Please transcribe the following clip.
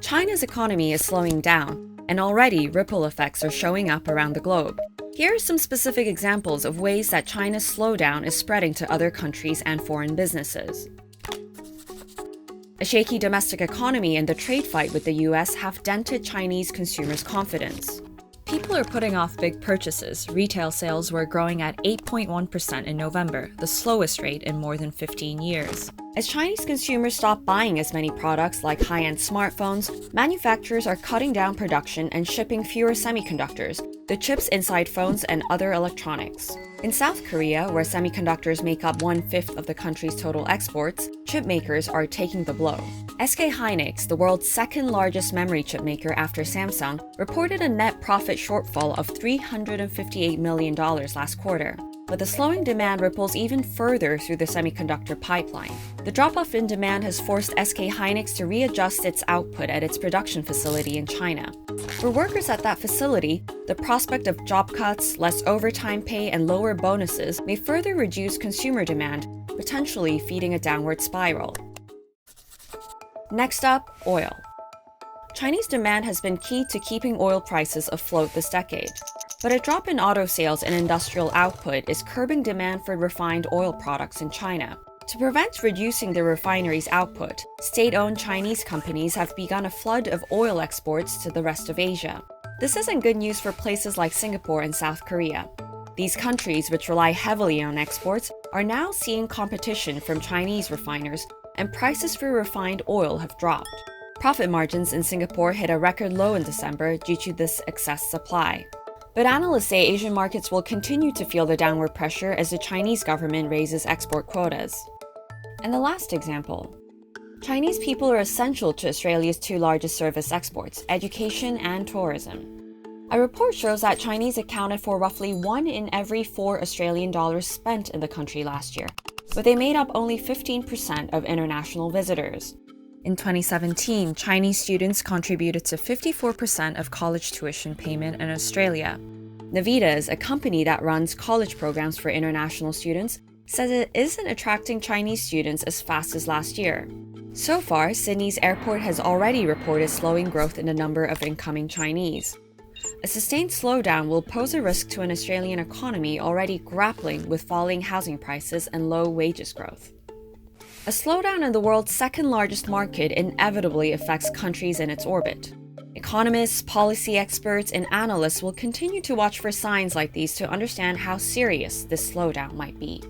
China's economy is slowing down, and already ripple effects are showing up around the globe. Here are some specific examples of ways that China's slowdown is spreading to other countries and foreign businesses. A shaky domestic economy and the trade fight with the US have dented Chinese consumers' confidence. People are putting off big purchases. Retail sales were growing at 8.1% in November, the slowest rate in more than 15 years. As Chinese consumers stop buying as many products like high-end smartphones, manufacturers are cutting down production and shipping fewer semiconductors, the chips inside phones and other electronics. In South Korea, where semiconductors make up 1/5 of the country's total exports, chip makers are taking the blow. SK hynix, the world's second largest memory chip maker after Samsung, reported a net profit shortfall of $358 million last quarter. But the slowing demand ripples even further through the semiconductor pipeline. The drop-off in demand has forced SK hynix to readjust its output at its production facility in China. For workers at that facility, the prospect of job cuts, less overtime pay, and lower bonuses may further reduce consumer demand, potentially feeding a downward spiral. Next up, oil. Chinese demand has been key to keeping oil prices afloat this decade. But a drop in auto sales and industrial output is curbing demand for refined oil products in China. To prevent reducing the refinery's output, state-owned Chinese companies have begun a flood of oil exports to the rest of Asia. This isn't good news for places like Singapore and South Korea. These countries, which rely heavily on exports, are now seeing competition from Chinese refiners, and prices for refined oil have dropped. Profit margins in Singapore hit a record low in December due to this excess supply. But analysts say Asian markets will continue to feel the downward pressure as the Chinese government raises export quotas. And the last example. Chinese people are essential to Australia's two largest service exports, education and tourism. A report shows that Chinese accounted for roughly 1 in every 4 Australian dollars spent in the country last year, but they made up only 15% of international visitors. In 2017, Chinese students contributed to 54% of college tuition payment in Australia. Navitas, a company that runs college programs for international students, says it isn't attracting Chinese students as fast as last year. So far, Sydney's airport has already reported slowing growth in the number of incoming Chinese. A sustained slowdown will pose a risk to an Australian economy already grappling with falling housing prices and low wages growth. A slowdown in the world's second largest market inevitably affects countries in its orbit. Economists, policy experts, and analysts will continue to watch for signs like these to understand how serious this slowdown might be.